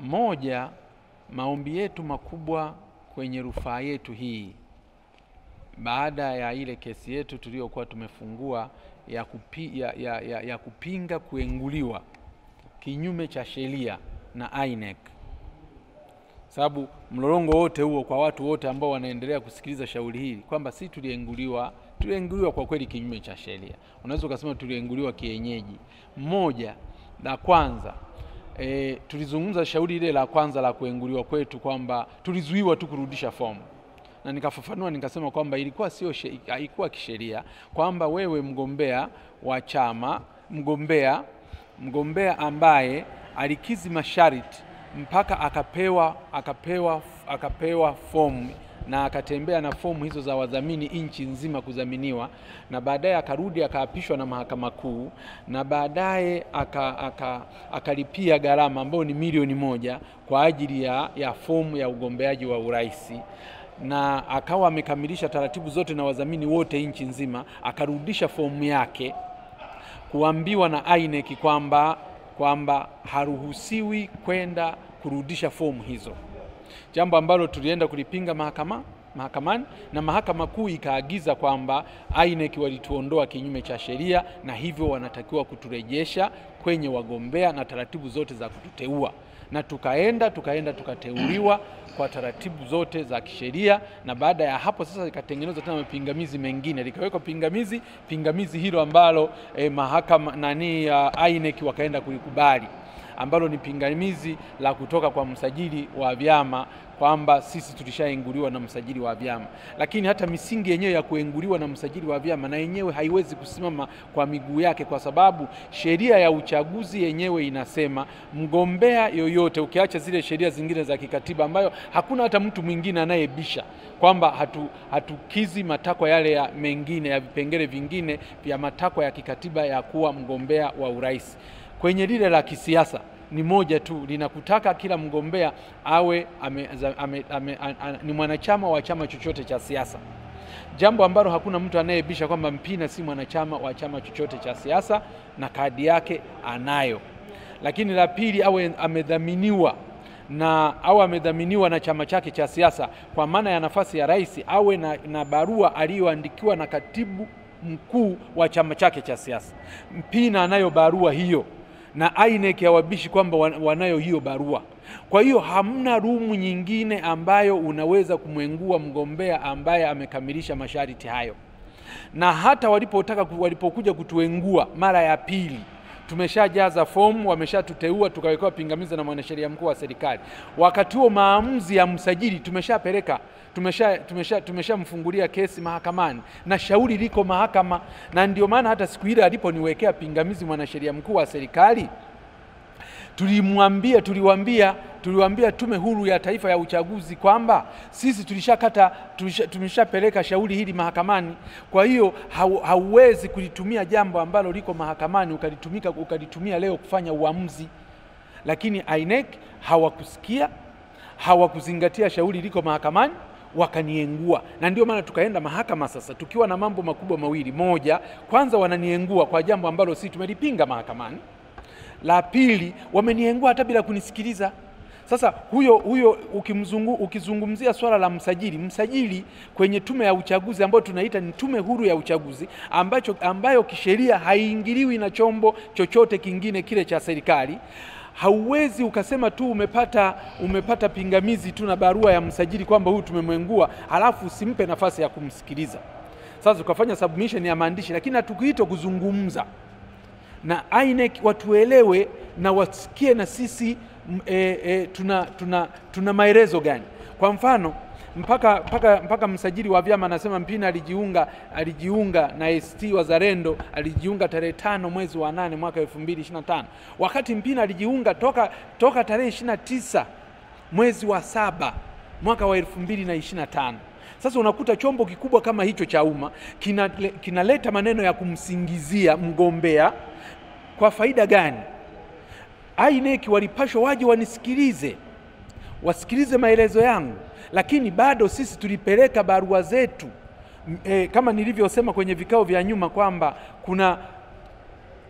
Moja, maombi yetu makubwa kwenye rufaa yetu hii, baada ya ile kesi yetu tuliyokuwa tumefungua ya kupinga kuenguliwa kinyume cha sheria na INEC. Sababu mlolongo wote huo kwa watu wote ambao wanaendelea kusikiliza shauri hili kwamba si tulienguliwa kwa kweli kinyume cha sheria. Unaweza kusema tulienguliwa kienyeji. Moja, la kwanza, tulizungumza shauri ile la kwanza la kuenguliwa kwetu kwamba tulizuiwa tu kurudisha fomu. Na nikafafanua nikasema kwamba haikuwa kisheria, kwamba wewe mgombea wa chama, mgombea ambaye alikizi masharti mpaka akapewa fomu na akatembea na fomu hizo za wadhamini nchi nzima kudhaminiwa, na baadaye akarudi akaapishwa na Mahakama Kuu, na baadaye akalipia gharama ambayo ni milioni 1 kwa ajili ya fomu ya ugombeaji wa urais, na akawa amekamilisha taratibu zote na wadhamini wote nchi nzima, akarudisha fomu yake, kuambiwa na INEC kwamba haruhusiwi kwenda kurudisha fomu hizo. Jambo ambalo tulienda kulipinga mahakamani, na Mahakama Kuu ikaagiza kwamba INEC walituondoa kinyume cha sheria, na hivyo wanatakiwa kuturejesha kwenye wagombea na taratibu zote za kututeua. Na tukaenda tukateuliwa kwa taratibu zote za kisheria, na baada ya hapo sasa ikatengenezwa tena mapingamizi mengine, likawekwa pingamizi hilo ambalo mahakama INEC wakaenda kulikubali, ambalo ni pingamizi la kutoka kwa msajili wa vyama kwamba sisi tulishaenguliwa na msajili wa vyama. Lakini hata misingi yenyewe ya kuenguliwa na msajili wa vyama na yenyewe haiwezi kusimama kwa miguu yake, kwa sababu sheria ya uchaguzi yenyewe inasema mgombea yoyote, ukiacha zile sheria zingine za kikatiba ambayo hakuna hata mtu mwingine anayebisha kwamba hatukizi matakwa yale ya mengine ya vipengele vingine vya matakwa ya kikatiba ya kuwa mgombea wa urais. Kwenye lile la kisiasa ni moja tu, linakutaka kila mgombea awe ni mwanachama wa chama chochote cha siasa, jambo ambalo hakuna mtu anayebisha kwamba Mpina si mwanachama wa chama chochote cha siasa na kadi yake anayo. Lakini la pili, awe amedhaminiwa na chama chake cha siasa, kwa maana ya nafasi ya rais, awe na barua aliyoandikiwa na katibu mkuu wa chama chake cha siasa. Mpina anayo barua hiyo, na INEC hawabishi kwamba wanayo hiyo barua. Kwa hiyo hamna rumu nyingine ambayo unaweza kumwengua mgombea ambaye amekamilisha masharti hayo. Na hata walipokuja kutuengua mara ya pili, tumeshajaza fomu, wameshatuteua, tukawekewa pingamizi na mwanasheria mkuu wa serikali. Wakati huo maamuzi ya msajili tumeshamfungulia kesi mahakamani na shauri liko mahakama. Na ndio maana hata siku ile aliponiwekea pingamizi mwanasheria mkuu wa serikali, tuliwaambia Tume Huru ya Taifa ya Uchaguzi kwamba sisi tumeshapeleka shauri hili mahakamani. Kwa hiyo hauwezi kulitumia jambo ambalo liko mahakamani ukalitumia leo kufanya uamuzi. Lakini INEC hawakusikia, hawakuzingatia shauri liko mahakamani, wakaniengua. Na ndio maana tukaenda mahakama sasa tukiwa na mambo makubwa mawili. Moja, kwanza wananiengua kwa jambo ambalo sisi tumelipinga mahakamani. La pili, wameniengua hata bila kunisikiliza. Sasa huyo ukizungumzia swala la msajili kwenye tume ya uchaguzi ambayo tunaita ni Tume Huru ya Uchaguzi, ambayo kisheria haiingiliwi na chombo chochote kingine kile cha serikali, hauwezi ukasema tu umepata pingamizi tu na barua ya msajili kwamba huyu tumemwengua halafu usimpe nafasi ya kumsikiliza. Sasa ukafanya submission ya maandishi, lakini hatukuitwa kuzungumza. Na INEC watuelewe na wasikie na sisi tuna maelezo gani. Kwa mfano, mpaka msajili wa vyama anasema Mpina alijiunga na ST Wazalendo, alijiunga tarehe 5 mwezi wa 8 mwaka 2025. Wakati Mpina alijiunga toka tarehe 29 mwezi wa 7 mwaka wa 2025. Sasa unakuta chombo kikubwa kama hicho cha umma kinaleta maneno ya kumsingizia mgombea kwa faida gani? INEC walipashwa waje wasikilize maelezo yangu, lakini bado sisi tulipeleka barua zetu kama nilivyosema kwenye vikao vya nyuma kwamba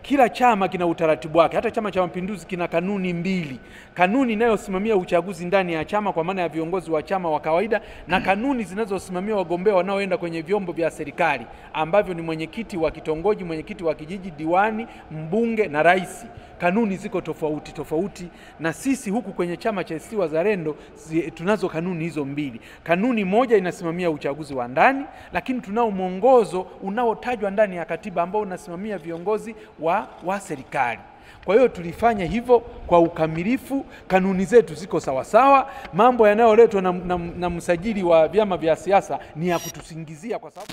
kila chama kina utaratibu wake. Hata Chama cha Mapinduzi kina kanuni mbili: kanuni inayosimamia uchaguzi ndani ya chama kwa maana ya viongozi wa chama wa kawaida, na kanuni zinazosimamia wagombea wanaoenda kwenye vyombo vya serikali ambavyo ni mwenyekiti wa kitongoji, mwenyekiti wa kijiji, diwani, mbunge na rais. Kanuni ziko tofauti tofauti, na sisi huku kwenye chama cha ACT Wazalendo tunazo kanuni hizo mbili. Kanuni moja inasimamia uchaguzi wa ndani, lakini tunao mwongozo unaotajwa ndani ya katiba ambao unasimamia viongozi wa serikali. Kwa hiyo tulifanya hivyo kwa ukamilifu, kanuni zetu ziko sawasawa. Mambo yanayoletwa na msajili wa vyama vya siasa ni ya kutusingizia kwa sababu